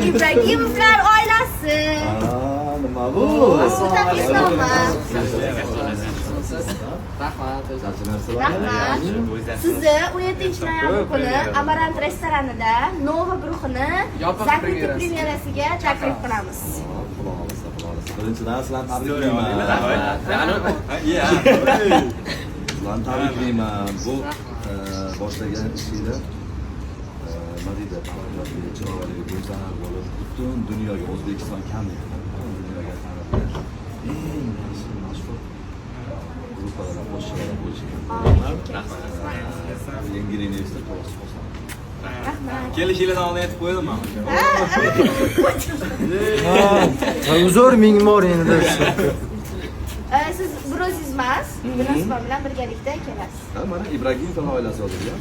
Ibragimovlar oilasi. Nima bu? Bu taklifnoma. Rahmat. Rahmat. Sizni 17-noyabr kuni Amarant restoranida Nova guruhini zakriy premyerasiga taklif qilamiz. Birinchidan sizlarni tabriklayman. Sizlarni tabriklayman. Bu boshlagan ishingizda nima deydi, taraqqiyotga, chiroyli, go'zal bo'lib, butun dunyoga, O'zbekiston kamida, dunyoga tanilgan eng yaxshi mashhur gruppalardan boshqalar bo'lishgan. Yangi universitet to'g'risida Rahmat. Kelishinglardan oldin aytib qo'ydim men. Uzr ming bor endi. Siz bir o'zingiz emas, Yunusobod bilan birgalikda kelasiz. mana Ibragimov oilasi hozirga